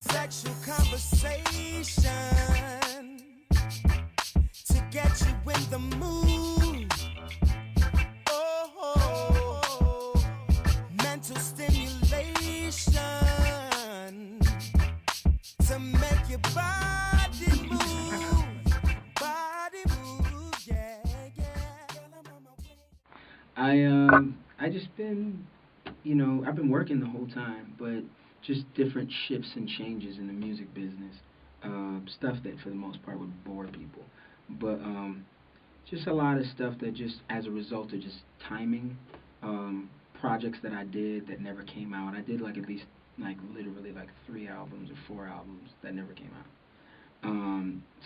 Sexual conversation to get you in the mood. Oh, mental stimulation to make your body move. Body move, yeah, yeah. Girl, I'm on my way. I just been, I've been working the whole time, but just different shifts and changes in the music business. Stuff that for the most part would bore people, but just a lot of stuff that just as a result of just timing, projects that I did that never came out. I did like at least like literally like 3 albums or 4 albums that never came out.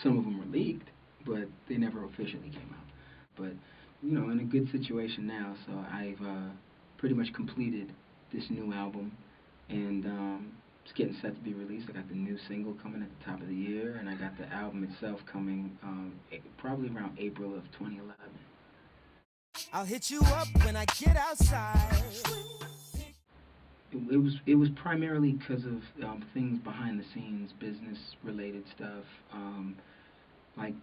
Some of them were leaked, but they never officially came out. But in a good situation now, so I've pretty much completed this new album, and it's getting set to be released. I got the new single coming at the top of the year, and I got the album itself coming probably around April of 2011. I'll hit you up when I get outside. It was primarily because of things behind the scenes, business related stuff. Like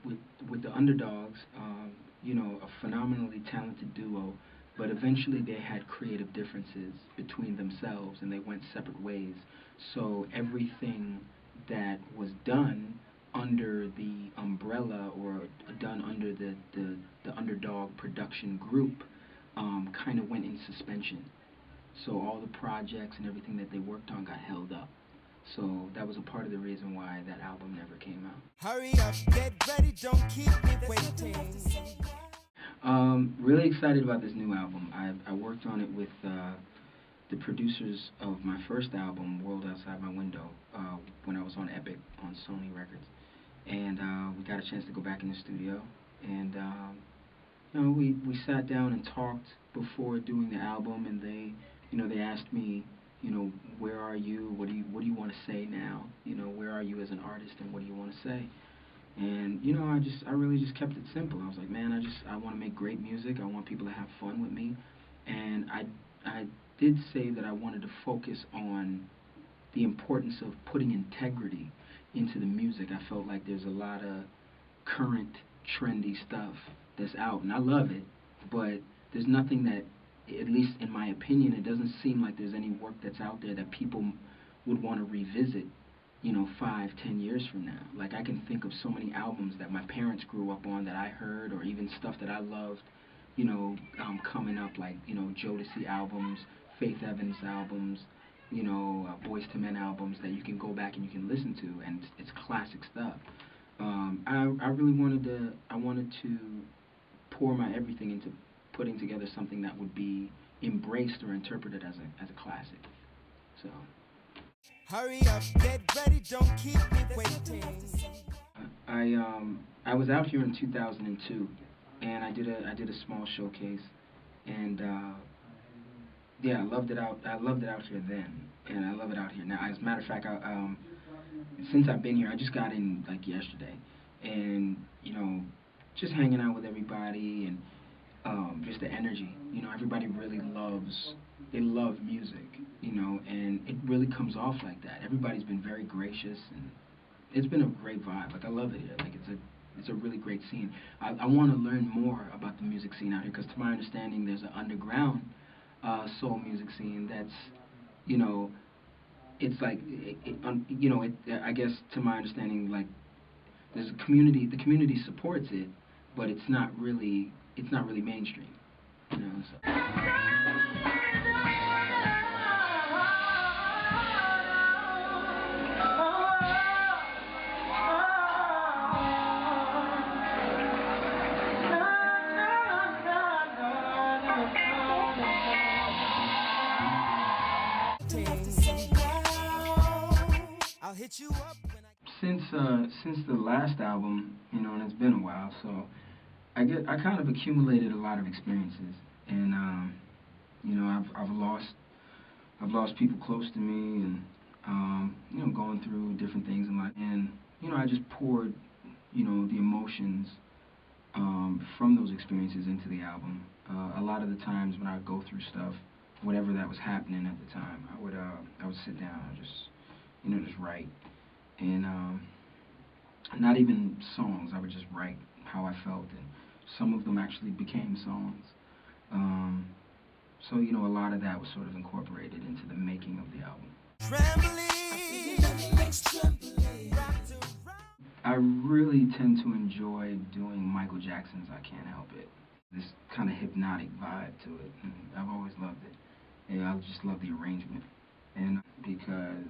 with the Underdogs, a phenomenally talented duo, but eventually they had creative differences between themselves and they went separate ways. So everything that was done under the umbrella or done under the Underdog production group kind of went in suspension. So all the projects and everything that they worked on got held up. So that was a part of the reason why that album never came out. Hurry up, get ready, don't keep me waiting. Really excited about this new album. I worked on it with the producers of my first album, World Outside My Window, when I was on Epic on Sony Records, and we got a chance to go back in the studio, and we sat down and talked before doing the album, and they asked me, where are you? What do you want to say now? Where are you as an artist, and what do you want to say? And I really just kept it simple. I was like, man, I want to make great music. I want people to have fun with me, and I did say that I wanted to focus on the importance of putting integrity into the music. I felt like there's a lot of current trendy stuff that's out, and I love it, but there's nothing that, at least in my opinion, it doesn't seem like there's any work that's out there that people would want to revisit, 5, 10 years from now. Like, I can think of so many albums that my parents grew up on that I heard, or even stuff that I loved, coming up, like, Jodeci albums, Faith Evans albums, Boyz II Men albums that you can go back and you can listen to, and it's classic stuff. I really wanted to pour my everything into putting together something that would be embraced or interpreted as a classic. So Hurry up, get ready, don't keep me waiting. I was out here in 2002, and I did a small showcase, and yeah, I loved it out here then, and I love it out here now. As a matter of fact, since I've been here, I just got in like yesterday, and just hanging out with everybody, and just the energy. Everybody really they love music, and it really comes off like that. Everybody's been very gracious, and it's been a great vibe. Like, I love it here. Like, it's a really great scene. I want to learn more about the music scene out here, because to my understanding, there's an underground soul music scene that's, it's like, I guess to my understanding, like, there's a community. The community supports it, but it's not really mainstream. So. I'll hit you up when I Since the last album, and it's been a while, so I kind of accumulated a lot of experiences, and I've lost people close to me, and going through different things in life, and I just poured the emotions from those experiences into the album. A lot of the times when I would go through stuff, whatever that was happening at the time, I would sit down and just just write. And not even songs, I would just write how I felt, and some of them actually became songs. Um, so, a lot of that was sort of incorporated into the making of the album. I really tend to enjoy doing Michael Jackson's I Can't Help It. This kind of hypnotic vibe to it, and I've always loved it. And I just love the arrangement. And because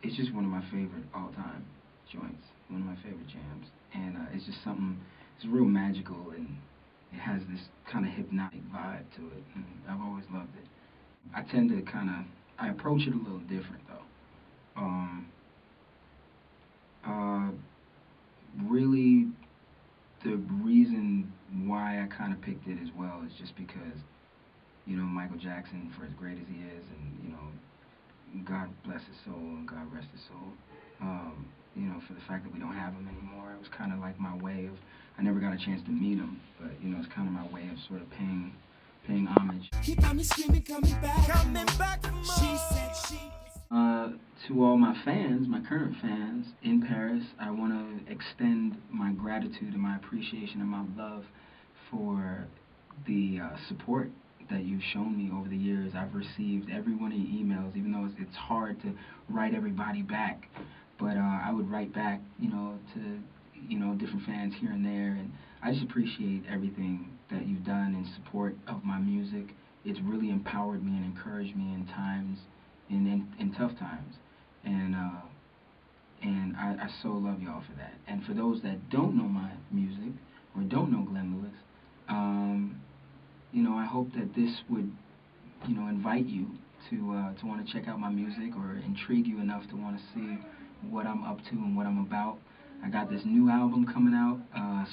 it's just one of my favorite all-time joints, one of my favorite jams, and it's just something. It's real magical, and it has this kind of hypnotic vibe to it, and I've always loved it. I tend to I approach it a little different though. Uh, Really, the reason why I kind of picked it as well is just because Michael Jackson, for as great as he is, and God bless his soul and God rest his soul. For the fact that we don't have him anymore, it was kind of like my way of. I never got a chance to meet him, but it's kind of my way of sort of paying homage. Keep on me screaming, coming back for more. She said she. To all my fans, my current fans in Paris, I want to extend my gratitude and my appreciation and my love for the support that you've shown me over the years. I've received every one of your emails, even though it's hard to write everybody back. But I would write back, to different fans here and there, and I just appreciate everything that you've done in support of my music. It's really empowered me and encouraged me in times, in tough times, and I so love y'all for that. And for those that don't know my music or don't know Glenn Lewis, I hope that this would, invite you to want to check out my music or intrigue you enough to want to see what I'm up to and what I'm about. I got this new album coming out,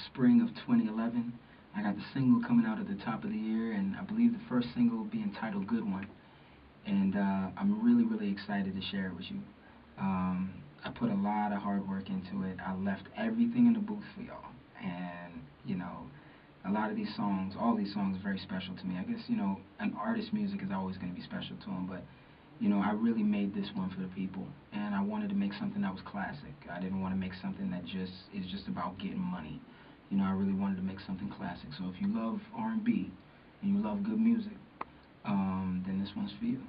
spring of 2011. I got the single coming out at the top of the year, and I believe the first single will be entitled Good One. And I'm really, really excited to share it with you. I put a lot of hard work into it. I left everything in the booth for y'all. And, a lot of these songs, all these songs are very special to me. I guess, an artist's music is always going to be special to him, but, I really made this one for the people. And I wanted to make something that was classic. I didn't want to make something that is just about getting money. I really wanted to make something classic. So if you love R&B and you love good music, then this one's for you.